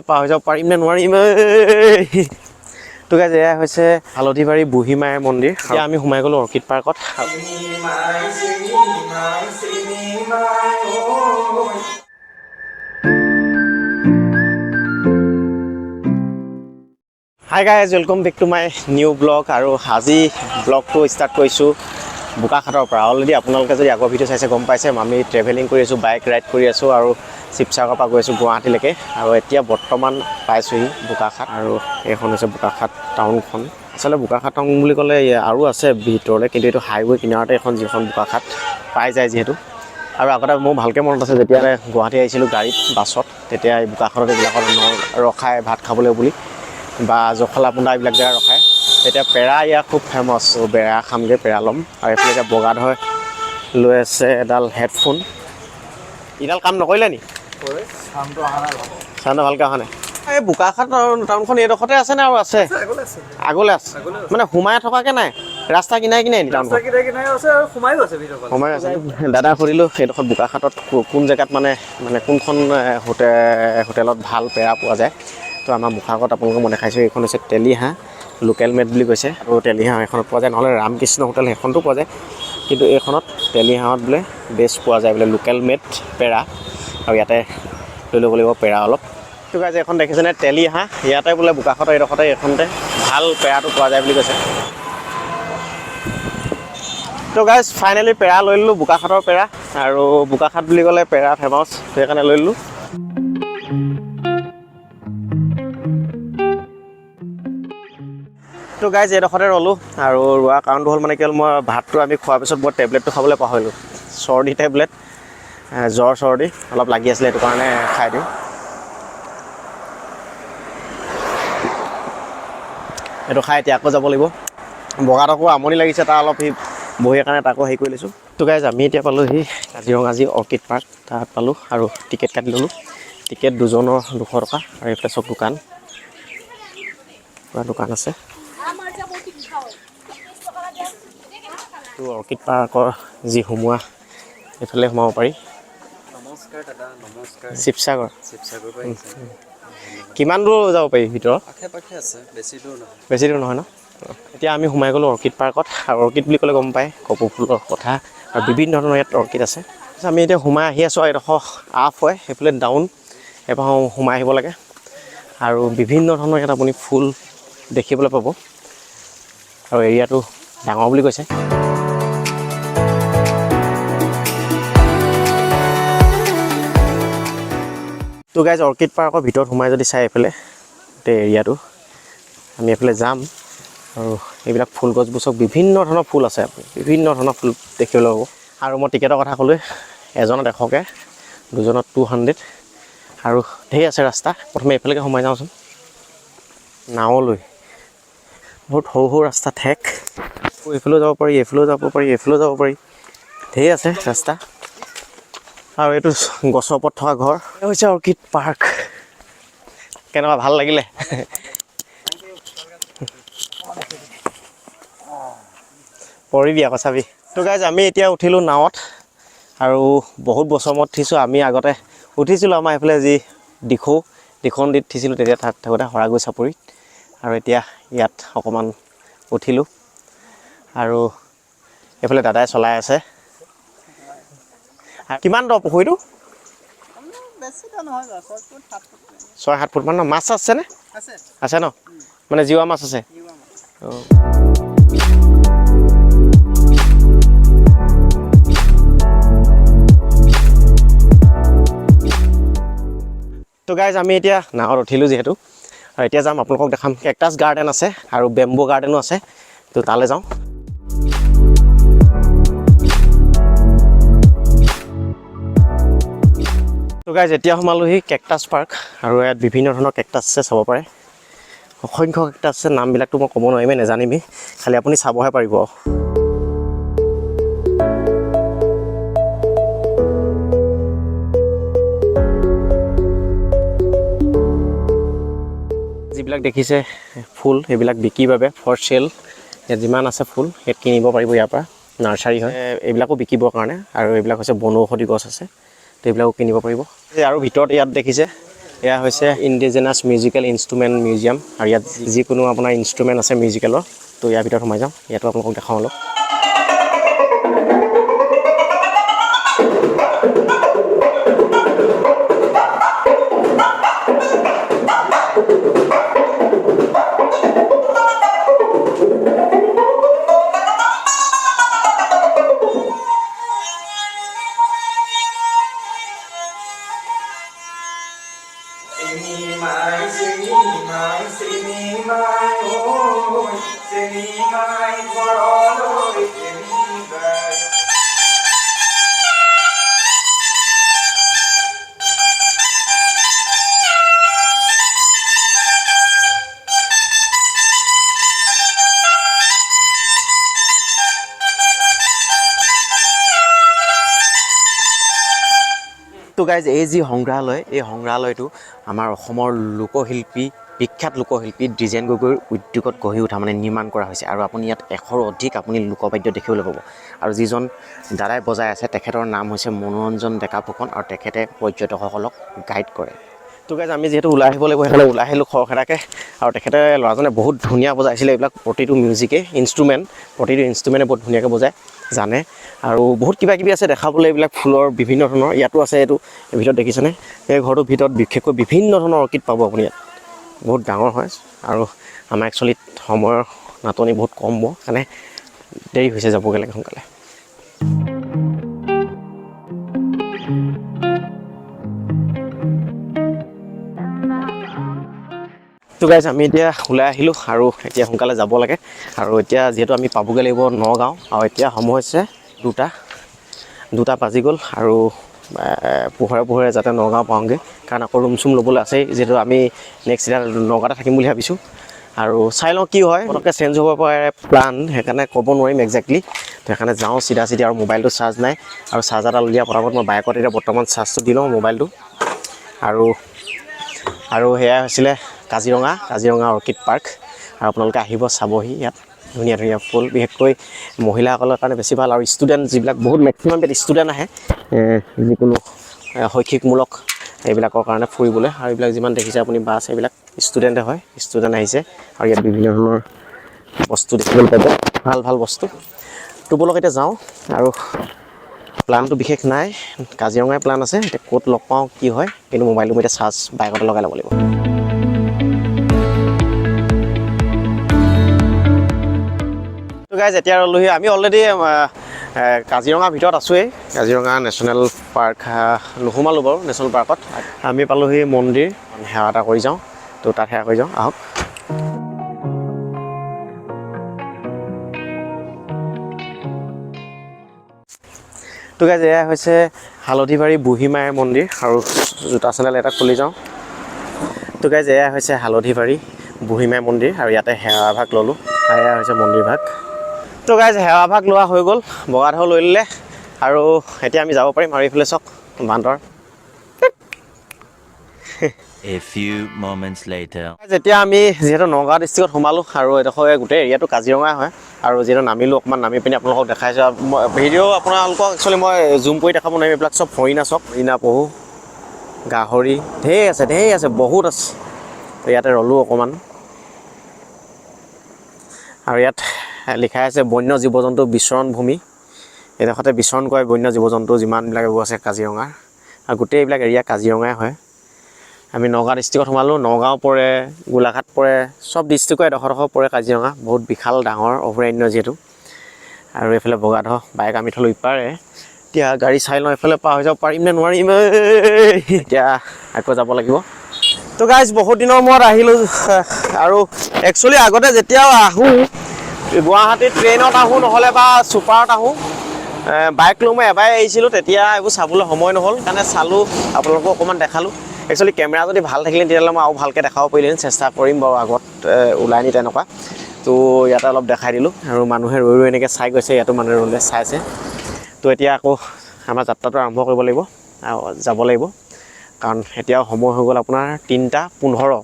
পাহৰি যাব পাৰিম নে নোৱাৰিম তো গাইজ এয়া হৈছে হালধিবাৰী বুঢ়ী মায়েৰ মন্দিৰ এতিয়া আমি সোমাই গ'লো অৰ্কিড পাৰ্কত hi guys welcome back to my new blog আৰু আজি ব্লগটো ষ্টাৰ্ট কৰিছোঁ বোকাখাটৰ পৰা অলৰেডি আপোনালোকে যদি আগৰ ভিডিঅ' চাইছে গম পাইছে আমি ট্ৰেভেলিং কৰি আছোঁ বাইক ৰাইড কৰি আছোঁ আৰু শিৱসাগৰৰ পৰা গৈ আছোঁ গুৱাহাটীলৈকে আৰু এতিয়া বৰ্তমান পাইছোঁহি বোকাখাট আৰু এইখন হৈছে বোকাখাট টাউনখন আচলতে বোকাখাট টাউন বুলি ক'লে আৰু আছে ভিতৰলৈ কিন্তু এইটো হাইৱে কিনাৰতে এখন যিখন বোকাখাট পাই যায় যিহেতু আৰু আগতে মোৰ ভালকৈ মনত আছে যেতিয়া গুৱাহাটী আহিছিলোঁ গাড়ীত বাছত তেতিয়া এই বোকাখাটত এইবিলাকত ৰখাই ভাত খাবলৈ বুলি বা জখলা পোন্দা এইবিলাক জেগা ৰখায় এতিয়া পেৰা ইয়াত খুব ফেমাছ পেৰা খামগৈ পেৰা ল'ম আৰু এইফালে এতিয়া বগাধৰ লৈ আছে এডাল হেডফোন ইডাল কাম নকৰিলে নি চাউণ্ডটো ভালকৈ অহা নাই এই বোকাখাট টাউনখন এইডোখৰতে আছে নে আৰু আছে আগলৈ আছে মানে সোমাই থকাকৈ নাই ৰাস্তা কিনাই কিনাই নি টাউনখন সোমাই আছে দাদা সুধিলোঁ সেইডোখৰত বোকাখাটত কোন জেগাত মানে কোনখন হোটেলত ভাল পেৰা পোৱা যায় তো আমাৰ মুখাগত আপোনালোকক মই দেখাইছোঁ এইখন হৈছে তেলী হাঁহ লোকেল মেড বুলি কৈছে আৰু তেলী হাঁহ এখনত পোৱা যায় নহ'লে ৰামকৃষ্ণ হোটেল সেইখনতো পোৱা যায় কিন্তু এইখনত তেলী হাঁহত বোলে বেষ্ট পোৱা যায় বোলে লোকেল মেড পেৰা আৰু ইয়াতে লৈ ল'ব লাগিব পেৰা অলপ তো গাইজ এখন দেখিছেনে তেলী হাঁহ ইয়াতে বোলে বোকাখাটৰ এইডোখৰতে এইখনতে ভাল পেৰাটো পোৱা যায় বুলি কৈছে তো গাইজ ফাইনেলি পেৰা লৈ ল'লোঁ বোকাখাটৰ পেৰা আৰু বোকাখাট বুলি ক'লে পেৰা ফেমাছ সেইকাৰণে লৈ ল'লোঁ তো গাইজ এইডোখৰতে ৰ'লোঁ আৰু ৰোৱাৰ কাৰণটো হ'ল মানে কি হ'ল মই ভাতটো আমি খোৱাৰ পিছত মই টেবলেটটো খাবলৈ পাহৰিলোঁ চৰ্দি টেবলেট জ্বৰ চৰ্দি অলপ লাগি আছিলে সেইটো কাৰণে খাই দিওঁ এইটো খাই এতিয়া আকৌ যাব লাগিব বগাত আকৌ আমনি লাগিছে তাৰ অলপ সি বহীৰ কাৰণে তাকো হেৰি কৰি লৈছোঁ তো গাইজ আমি এতিয়া পালোঁ সি কাজিৰঙা যি অৰ্কিড পাৰ্ক তাত পালোঁ আৰু টিকেট কাটি ল'লোঁ টিকেট দুজনৰ 200 টকা আৰু এইফালে চব দোকান পুৰা দোকান আছে তো অৰ্কিড পাৰ্কৰ যি সোমোৱা এইফালে সোমাব পাৰি নমস্কাৰ দাদা নমস্কাৰ শিৱসাগৰ পৰা কিমান দূৰ যাব পাৰি ভিতৰত আশে-পাশে আছে বেছি দূৰ নহয় ন এতিয়া আমি সোমাই গ'লোঁ অৰ্কিড পাৰ্কত আৰু অৰ্কিড বুলি ক'লে গম পায় কপৌ ফুলৰ কথা আৰু বিভিন্ন ধৰণৰ ইয়াত অৰ্কিড আছে আমি এতিয়া সোমাই আহি আছোঁ আৰু এডোখৰ আপ হয় সেইফালে ডাউন এবাৰ সোমাই আহিব লাগে আৰু বিভিন্ন ধৰণৰ ইয়াত আপুনি ফুল দেখিবলৈ পাব আৰু এৰিয়াটো ডাঙৰ বুলি কৈছে তো গাইজ অৰ্কিড পাৰ্কৰ ভিতৰত সোমাই যদি চাই এইফালে গোটেই এৰিয়াটো আমি এইফালে যাম আৰু এইবিলাক ফুল গছবোৰ চব বিভিন্ন ধৰণৰ ফুল আছে আপুনি বিভিন্ন ধৰণৰ ফুল দেখিবলৈ পাব আৰু মই টিকেটৰ কথা ক'লোঁ এজনত 100কৈ দুজনত 200 আৰু ঢেৰ আছে ৰাস্তা প্ৰথমে এইফালেকে সোমাই যাওঁচোন নাৱলৈ বহুত সৰু সৰু ৰাস্তা ঠেক এইফালেও যাব পাৰি এইফালেও যাব পাৰি এইফালেও যাব পাৰি ঢেৰ আছে ৰাস্তা আৰু এইটো গছৰ ওপৰত থকা ঘৰ এই হৈছে অৰ্কিড পাৰ্ক কেনেকুৱা ভাল লাগিলে পৰিবি আকৌ চাবি তো গাইজ আমি এতিয়া উঠিলোঁ নাৱত আৰু বহুত বছৰ মূৰত উঠিছোঁ আমি আগতে উঠিছিলোঁ আমাৰ এইফালে যি দিখৌ নদীত উঠিছিলোঁ তেতিয়া তাত থাকোঁতে হৰাগুৰি চাপৰিত আৰু এতিয়া ইয়াত অকণমান উঠিলোঁ আৰু এইফালে দাদাই চলাই আছে কিমান দ পুখুৰীটো 6-7 ফুট মান ন মাছ আছেনে আছে ন মানে জিওৱা মাছ আছে তো গাইজ আমি এতিয়া নাৱত উঠিলোঁ যিহেতু আৰু এতিয়া যাম আপোনালোকক দেখাম কেকটাছ গাৰ্ডেন আছে আৰু বেম্বো গাৰ্ডেনো আছে তো তালৈ যাওঁ তো গাইজ এতিয়া সোমালোহি কেকটাছ পাৰ্ক আৰু ইয়াত বিভিন্ন ধৰণৰ কেকটাছ আছে চাব পাৰে অসংখ্য কেকটাছ আছে নামবিলাকতো মই ক'ব নোৱাৰিমেই নেজানিমেই খালি আপুনি চাবহে পাৰিব যিবিলাক দেখিছে ফুল এইবিলাক বিক্ৰীৰ বাবে ফৰ চেল ইয়াত যিমান আছে ফুল ইয়াত কিনিব পাৰিব ইয়াৰ পৰা নাৰ্চাৰী হয় এইবিলাকো বিকিবৰ কাৰণে আৰু এইবিলাক হৈছে বনৌষধি গছ আছে তো এইবিলাকো কিনিব পাৰিব আৰু ভিতৰত ইয়াত দেখিছে এয়া হৈছে ইণ্ডিজিনাছ মিউজিকেল ইনষ্ট্ৰুমেণ্ট মিউজিয়াম আৰু ইয়াত যিকোনো আপোনাৰ ইনষ্ট্ৰুমেণ্ট আছে মিউজিকেলৰ তো ইয়াৰ ভিতৰত সোমাই যাওঁ ইয়াতো আপোনালোকক দেখাওঁ অলপ তো গাইজ এই যি সংগ্ৰহালয় এই সংগ্ৰহালয়টো আমাৰ অসমৰ লোকশিল্পী বিখ্যাত লোকশিল্পী ডিজাইন গগৈৰ উদ্যোগত গঢ়ি উঠা মানে নিৰ্মাণ কৰা হৈছে আৰু আপুনি ইয়াত 100ৰ অধিক আপুনি লোকবাদ্য দেখিবলৈ পাব আৰু যিজন দাদাই বজাই আছে তেখেতৰ নাম হৈছে মনোৰঞ্জন ডেকা ফুকন আৰু তেখেতে পৰ্যটকসকলক গাইড কৰে তো গাইজ আমি যিহেতু ওলাই আহিব লাগিব সেইকাৰণে ওলাই আহিলোঁ খৰখেদাকৈ আৰু তেখেতে ল'ৰাজনে বহুত ধুনীয়া বজাইছিলে এইবিলাক প্ৰতিটো মিউজিকে প্ৰতিটো ইনষ্ট্ৰুমেণ্টে বহুত ধুনীয়াকৈ বজায় জানে আৰু বহুত কিবা কিবি আছে দেখাবলৈ এইবিলাক ফুলৰ বিভিন্ন ধৰণৰ ইয়াতো আছে এইটো ভিতৰত দেখিছেনে এই ঘৰটোৰ ভিতৰত বিশেষকৈ বিভিন্ন ধৰণৰ অৰ্কিড পাব আপুনি ইয়াত বহুত ডাঙৰ হয় আৰু আমাৰ একচুৱেলি সময়ৰ নাটনি বহুত কম হ'ব কাৰণে দেৰি হৈছে যাবগৈ লাগে সোনকালে তো গাইজ আমি এতিয়া ওলাই আহিলোঁ আৰু এতিয়া সোনকালে যাব লাগে আৰু এতিয়া যিহেতু আমি পাবগৈ লাগিব নগাঁও আৰু এতিয়া সময় হৈছে দুটা বাজি গ'ল আৰু পোহৰে যাতে নগাঁও পাওঁগৈ কাৰণ আকৌ ৰুম চুম ল'বলৈ আছেই যিহেতু আমি নেক্সট এতিয়া নগাঁৱতে থাকিম বুলি ভাবিছোঁ আৰু চাই লওঁ কি হয় পটককৈ চেঞ্জ হ'ব পাৰে প্লান সেইকাৰণে ক'ব নোৱাৰিম একজেক্টলি তো সেইকাৰণে যাওঁ চিধা আৰু মোবাইলটো চাৰ্জ নাই আৰু চাৰ্জাৰডাল উলিয়াই পটাপট মই বাইকত এতিয়া বৰ্তমান চাৰ্জটো দি লওঁ মোবাইলটো আৰু সেয়া হৈছিলে কাজিৰঙা অৰ্কিড পাৰ্ক আৰু আপোনালোকে আহিব চাবহি ইয়াত ধুনীয়া ধুনীয়া ফুল বিশেষকৈ মহিলাসকলৰ কাৰণে বেছি ভাল আৰু ষ্টুডেণ্ট যিবিলাক বহুত মেক্সিমাম ইয়াত ষ্টুডেণ্ট আহে যিকোনো শৈক্ষিকমূলক এইবিলাকৰ কাৰণে ফুৰিবলৈ আৰু এইবিলাক যিমান দেখিছে আপুনি বাছ এইবিলাক ষ্টুডেণ্টে হয় ষ্টুডেণ্ট আহিছে আৰু ইয়াত বিভিন্ন ধৰণৰ বস্তু দেখিবলৈ পাব ভাল বস্তু তো ব'লক এতিয়া যাওঁ আৰু প্লানটো বিশেষ নাই কাজিৰঙাই প্লান আছে এতিয়া ক'ত লগ পাওঁ কি হয় কিন্তু মোবাইলটো মই এতিয়া চাৰ্জ বাইকতে লগাই ল'ব লাগিব তো গাইজ এতিয়া ৰ'লোহি আমি অলৰেডি কাজিৰঙাৰ ভিতৰত আছোঁৱেই কাজিৰঙা নেশ্যনেল পাৰ্ক নোসোমালোঁ বাৰু নেশ্যনেল পাৰ্কত আমি পালোঁহি মন্দিৰ সেৱা এটা কৰি যাওঁ তো তাত সেৱা কৰি যাওঁ আহক তো গাইজ এয়া হৈছে হালধিবাৰী বুঢ়ীমাই মন্দিৰ আৰু জোতা চেণ্ডেল এটা খুলি যাওঁ তো গাইজ এয়া হৈছে হালধিবাৰী বুঢ়ীমাই মন্দিৰ আৰু ইয়াতে সেৱাভাগ ল'লোঁ আৰু এয়া হৈছে মন্দিৰ ভাগ তো গাইজ সেৱাভাগ লোৱা হৈ গ'ল বগাঢৌ লৈ ল'লে আৰু এতিয়া আমি যাব পাৰিম আৰু এইফালে চাওক বান্দৰ A few moments later. যেতিয়া আমি যিহেতু নগাঁও ডিষ্ট্ৰিক্টত সোমালোঁ আৰু এডোখৰ গোটেই এৰিয়াটো কাজিৰঙা হয় আৰু যিহেতু নামিলোঁ অকণমান নামি পিনি আপোনালোকক দেখাইছোঁ ভিডিঅ' আপোনালোকক একচুৱেলি মই জুম কৰি দেখাব নোৱাৰিম এইবিলাক চব হৰিণা চাওক হৰিণা পহু গাহৰি ঢেৰ আছে বহুত আছে ইয়াতে ৰ'লোঁ অকণমান আৰু ইয়াত লিখাই আছে বন্য জীৱ জন্তু বিচৰণ ভূমি এডোখৰতে বিচৰণ কৰে বন্য জীৱ জন্তু যিমানবিলাক এইবোৰ আছে কাজিৰঙাৰ আৰু গোটেই এইবিলাক এৰিয়া কাজিৰঙাই হয় আমি নগাঁও ডিষ্ট্ৰিক্টত সোমালোঁ নগাঁও পৰে গোলাঘাট পৰে চব ডিষ্ট্ৰিক্টৰ এডোখৰ পৰে কাজিৰঙা বহুত বিশাল ডাঙৰ অভয়াৰণ্য যিহেতু আৰু এইফালে বগাঢৌ বাইক আমি থ'লোঁ ইপাৰে এতিয়া গাড়ী চাই লওঁ এইফালে পাৰ হৈ যাব পাৰিম নে নোৱাৰিম এতিয়া আকৌ যাব লাগিব তো গাইজ বহুত দিনৰ মূৰত আহিলোঁ আৰু একচুৱেলি আগতে যেতিয়াও আহোঁ গুৱাহাটীত ট্ৰেইনত আহোঁ নহ'লে বা ছুপাৰত আহোঁ বাইক লৈ মই এবাৰ আহিছিলোঁ তেতিয়া এইবোৰ চাবলৈ সময় নহ'ল কাৰণে চালোঁ আপোনালোকক অকণমান দেখালোঁ একচুৱেলি কেমেৰা যদি ভাল থাকিলে তেতিয়াহ'লে মই আৰু ভালকৈ দেখাব পাৰিলোঁ চেষ্টা কৰিম বাৰু আগত ওলাই নি তেনেকুৱা তো ইয়াতে অলপ দেখাই দিলোঁ আৰু মানুহে ৰৈ এনেকৈ চাই গৈছে ইয়াতো মানুহে ৰৈ চাইছে তো এতিয়া আকৌ আমাৰ যাত্ৰাটো আৰম্ভ কৰিব লাগিব যাব লাগিব কাৰণ এতিয়াও সময় হৈ গ'ল আপোনাৰ 3:15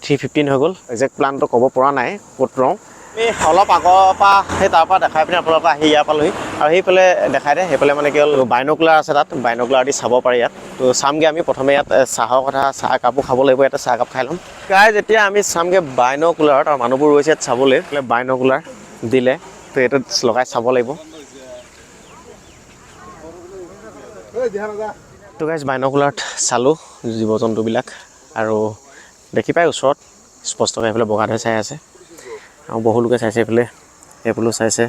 3:15 হৈ গ'ল একজেক্ট প্লানটো ক'ব পৰা নাই ক'ত ৰওঁ আমি অলপ আগৰ পৰা সেই তাৰ পৰা দেখাই পিনে আপোনালোকে আহি ইয়াৰ পালোহি আৰু সেইফালে দেখাই দিয়ে সেইফালে মানে কি হ'ল বাইনকুলাৰ আছে তাত বাইনকুলাৰ দি চাব পাৰি ইয়াত তো চামগৈ আমি প্ৰথমে ইয়াত চাহৰ কথা চাহ কাপো খাব লাগিব ইয়াতে চাহ কাপ খাই ল'ম গাইজ যেতিয়া আমি চামগৈ বাইনকুলাৰত আৰু মানুহবোৰ ৰৈছে ইয়াত চাবলৈ বাইনকুলাৰ দিলে তো এইটোত লগাই চাব লাগিব তো গাইজ বাইনকুলাৰত চালোঁ জীৱ জন্তুবিলাক আৰু দেখি পাই ওচৰত স্পষ্টকৈ এইফালে বগা ধৰি চাই আছে আৰু বহু লোকে চাইছে এইফালেও চাইছে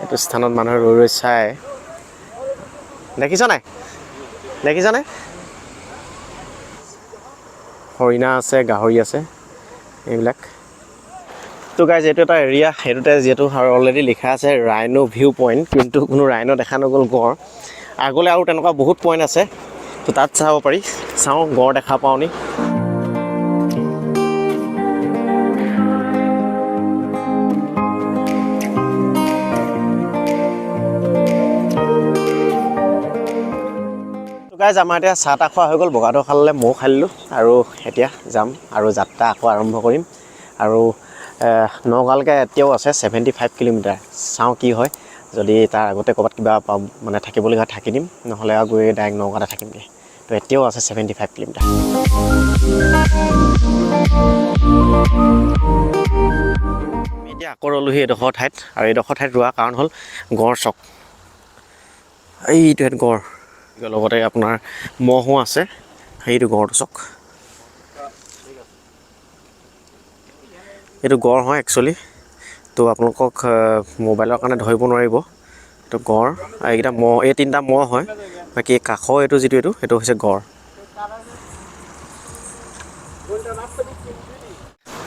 এইটো স্থানত মানুহে ৰৈ ৰৈ চাই দেখিছনে হৰিণা আছে গাহৰি আছে এইবিলাক তো গাইজ এইটো এটা এৰিয়া সেইটোতে যিহেতু অলৰেডি লিখা আছে ৰাইনো ভিউ পইণ্ট কিন্তু কোনো ৰাইনো দেখা নগ'ল গড় আগলৈ আৰু তেনেকুৱা বহুত পইণ্ট আছে তো তাত চাব পাৰি চাওঁ গড় দেখা পাওঁ নি গাইজ আমাৰ এতিয়া চাহ তাহ খোৱা হৈ গ'ল বগাটো খালে ময়ো খাই দিলোঁ আৰু এতিয়া যাম আৰু যাত্ৰা আকৌ আৰম্ভ কৰিম আৰু নগাঁৱলৈকে এতিয়াও আছে 75 কিলোমিটাৰ চাওঁ কি হয় যদি তাৰ আগতে ক'ৰবাত কিবা মানে থাকিবলগীয়া থাকি দিম নহ'লে আৰু গৈ ডাইৰেক্ট নগাঁৱতে থাকিমগৈ তো এতিয়াও আছে 75 কিলোমিটাৰ এতিয়া আকৌ ৰ'লোহি এইডোখৰ ঠাইত আৰু এইডোখৰ ঠাইত ৰোৱা কাৰণ হ'ল গড় চক এইটো গড় লগতে আপোনাৰ মহো আছে সেইটো গড়টো চক এইটো গড় হয় একচুৱেলি তো আপোনালোকক মোবাইলৰ কাৰণে ধৰিব নোৱাৰিব এইটো গড় এইকেইটা মহ এই তিনিটা মহ হয় বাকী কাষৰ এইটো যিটো এইটো হৈছে গড়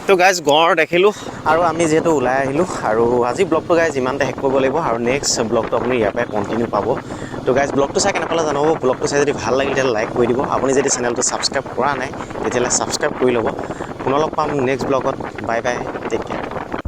তো গাইজ গড় দেখিলোঁ আৰু আমি যিহেতু ওলাই আহিলোঁ আৰু আজি ব্লগটো গাইজ ইমানতে শেষ কৰিব লাগিব আৰু নেক্সট ব্লগটো আপুনি ইয়াৰ পৰাই কণ্টিনিউ পাব তো গাইজ ব্লগটো চাই কেনেকুৱা লাগে জনাব ব্লগটো চাই যদি ভাল লাগিল তেতিয়াহ'লে লাইক কৰি দিব আপুনি যদি চেনেলটো ছাবস্ক্ৰাইব কৰা নাই তেতিয়াহ'লে ছাবস্ক্ৰাইব কৰি ল'ব পুনৰ লগ পাম নেক্সট ব্লগত বাই বাই টেক কেয়াৰ